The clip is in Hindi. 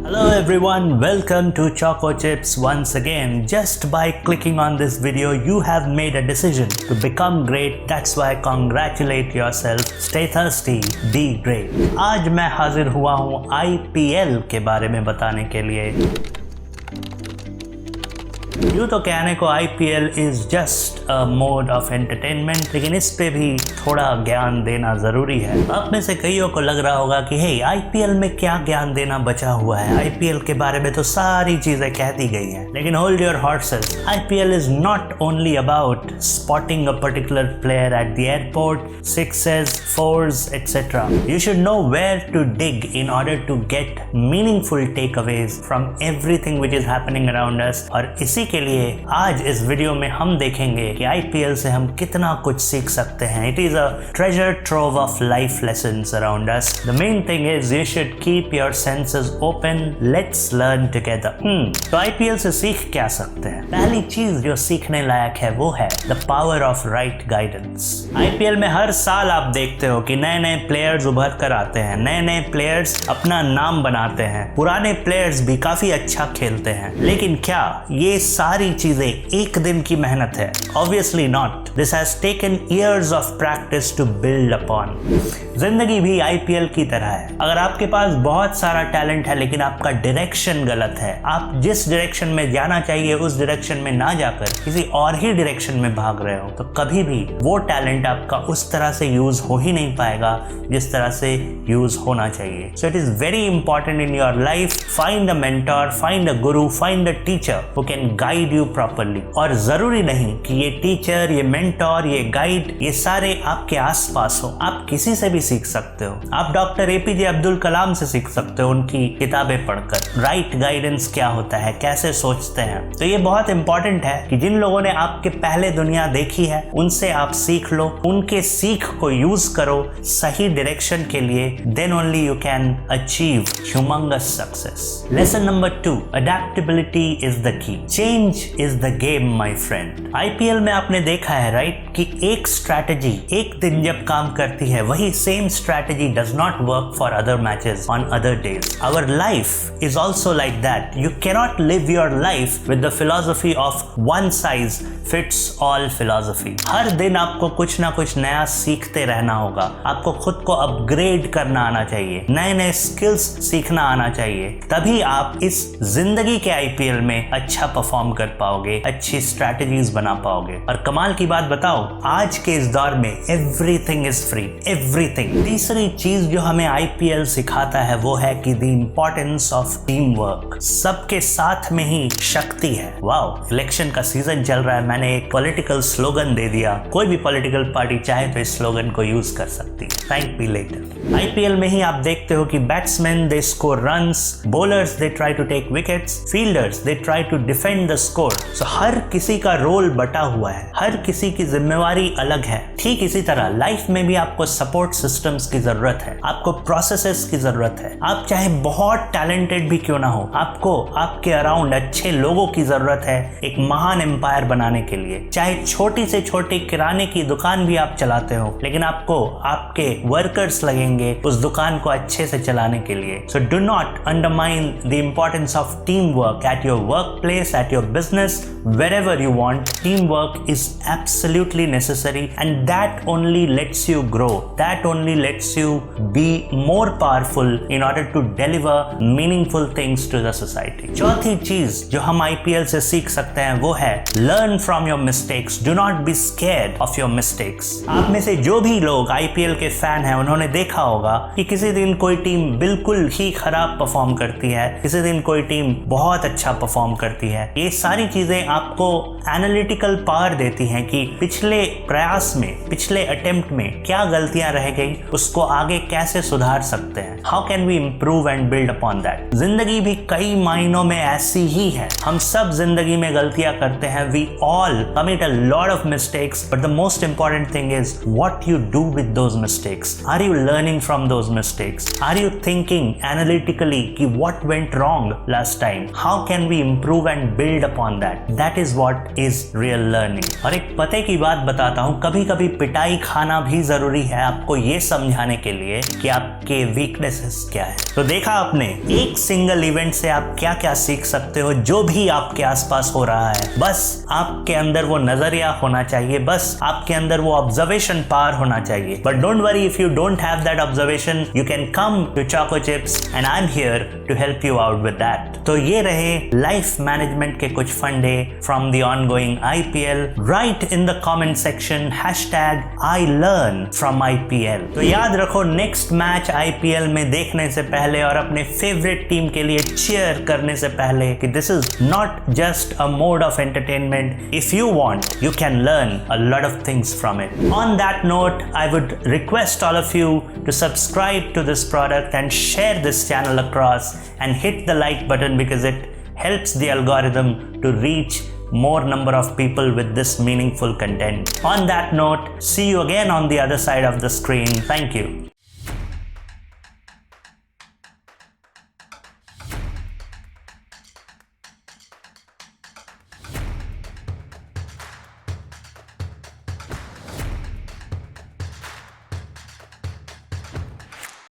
Hello everyone, welcome to Choco Chips once again. Just by clicking on this video, you have made a decision to become great. That's why congratulate yourself. Stay thirsty, be great. आज मैं हाजिर हुआ हूँ IPL के बारे में बताने के लिए। यूँ तो कहने को IPL is just a mode of entertainment, लेकिन इस पे भी थोड़ा ज्ञान देना जरूरी है। आप में से कईयों को लग रहा होगा कि हे IPL में क्या ज्ञान देना बचा हुआ है, IPL के बारे में तो सारी चीजें कह दी गई हैं। लेकिन hold your horses, IPL is not only about spotting a particular player at the airport, sixes, fours etcetera. You should know where to dig in order to get meaningful takeaways from everything which is happening around us. और इसी के लिए आज इस वीडियो में हम देखेंगे कि IPL से हम कितना कुछ सीख सकते हैं। It is a treasure trove of life lessons around us. The main thing is you should keep your senses open. Let's learn together. तो IPL से सीख क्या सकते हैं? पहली चीज जो सीखने लायक है वो है the power of right guidance. IPL में हर साल आप देखते हो कि नए नए प्लेयर्स उभर कर आते हैं, नए नए प्लेयर्स अपना नाम बनाते हैं, पुराने प्लेयर्स भी काफी अच्छा खेलते हैं। लेकिन क्या ये सारी चीजें एक दिन की मेहनत है? Obviously not. This has taken years of practice to build upon. जिंदगी भी IPL की तरह है। अगर आपके पास बहुत सारा टैलेंट है लेकिन आपका डायरेक्शन गलत है, आप जिस डायरेक्शन में जाना चाहिए उस डायरेक्शन में ना जाकर किसी और ही डायरेक्शन में भाग रहे हो, तो कभी भी वो टैलेंट आपका उस तरह से यूज हो ही नहीं पाएगा जिस तरह से यूज होना चाहिए। So it is very important in your life, find a mentor, find a guru, find a teacher who can guide you properly. और जरूरी नहीं कि ये टीचर, ये मेंटोर, ये गाइड, ये सारे आपके आसपास हो। आप किसी से भी सीख सकते हो। आप डॉक्टर APJ अब्दुल कलाम से सीख सकते हो उनकी किताबें पढ़कर। राइट गाइडेंस क्या होता है, कैसे सोचते हैं। तो ये बहुत इंपॉर्टेंट है कि जिन लोगों ने आपके पहले दुनिया देखी है उनसे आप सीख लो, उनके सीख को यूज करो सही डायरेक्शन के लिए। Then only you can achieve humongous success. Lesson number 2, adaptability is the key. Change is the game my friend. IPL में आपने देखा है राइट कि एक स्ट्रैटेजी एक दिन जब काम करती है, वही same strategy does not work for other matches on other days. Our life is also like that. You cannot live your life with the philosophy of one size fits all philosophy. हर दिन आपको कुछ ना कुछ नया सीखते रहना होगा, आपको खुद को अपग्रेड करना आना चाहिए, नए नए स्किल्स सीखना आना चाहिए, तभी आप इस जिंदगी के IPL में अच्छा परफॉर्म कर पाओगे, अच्छी स्ट्रैटेजीज बना पाओगे। और कमाल की बात बताओ, आज के इस दौर में एवरीथिंग इज फ्री, एवरीथिंग। तीसरी चीज जो हमें IPL सिखाता है वो है कि the importance of team work. सबके साथ में ही शक्ति है। वाओ, इलेक्शन का सीजन चल रहा है, मैंने एक पॉलिटिकल स्लोगन दे दिया। कोई भी पॉलिटिकल पार्टी चाहे तो इस स्लोगन को यूज कर सकती है। Thank me later. IPL में ही आप देखते हो कि batsman they score runs, bowlers they try to take wickets, fielders they try to defend the score. So हर किसी का रोल बटा हुआ है, हर किसी की जिम्मेवारी अलग है। ठीक इसी तरह लाइफ में भी आपको सपोर्ट सिस्टम्स की जरूरत है, आपको प्रोसेसेस की जरूरत है। आप चाहे बहुत टैलेंटेड भी क्यों ना हो, आपको आपके अराउंड अच्छे लोगों की जरूरत है एक महान एम्पायर बनाने के लिए। चाहे छोटी से छोटी किराने की दुकान भी आप चलाते हो, लेकिन आपको आपके वर्कर्स लगेंगे उस दुकान को अच्छे से चलाने के लिए। So do not undermine the importance of team work at your work place, at your business, wherever you want. Teamwork is absolutely necessary, and that only lets you grow, that only lets you be more powerful in order to deliver meaningful things to the society. चौथी चीज जो हम IPL से सीख सकते हैं वो है learn from your mistakes. Do not be scared of your mistakes. आप में से जो भी लोग IPL के फैन हैं उन्होंने देखा होगा कि किसी दिन कोई टीम बिल्कुल ही खराब परफॉर्म करती है, किसी दिन कोई टीम बहुत अच्छा परफॉर्म करती है। ये सारी चीजें आपको एनालिटिकल पावर देती हैं कि पिछले प्रयास में, पिछले अटेम्प्ट में क्या गलतियां रह गई, उसको आगे कैसे सुधार सकते हैं। How can we improve and build upon that. जिंदगी भी कई मायनों में ऐसी ही है। हम सब जिंदगी में गलतियां करते हैं। We all commit a lot of mistakes, but the most important thing is what you do with those mistakes. Are you learning from those mistakes? Are you thinking analytically कि what went wrong last time? How can we improve and build upon that. That is what is real learning. Learning. और एक पते की बात बताता हूँ, कभी कभी पिटाई खाना भी जरूरी है आपको ये समझाने के लिए कि आपके वीकनेसेस क्या है। तो देखा आपने, एक सिंगल इवेंट से आप क्या क्या सीख सकते हो जो भी आपके आसपास हो रहा है। बस आपके अंदर वो नजरिया होना चाहिए, बस आपके अंदर वो ऑब्जर्वेशन पावर होना चाहिए। But don't worry, if you don't have that observation, you can come to choco chips and I am here to help you out with that. तो ये रहे लाइफ मैनेजमेंट के कुछ फंडे from the ongoing IPL। Write in the comment section #I learn from IPL। तो याद रखो, नेक्स्ट मैच IPL में देखने से पहले और अपने फेवरेट टीम के लिए चीयर करने से पहले कि this is not just a mode of entertainment. If you want, you can learn a lot of things from it. On that note, I would request all of you to subscribe to this product and share this channel across and hit the like button because it helps the algorithm to reach more number of people with this meaningful content. On that note, see you again on the other side of the screen. Thank you.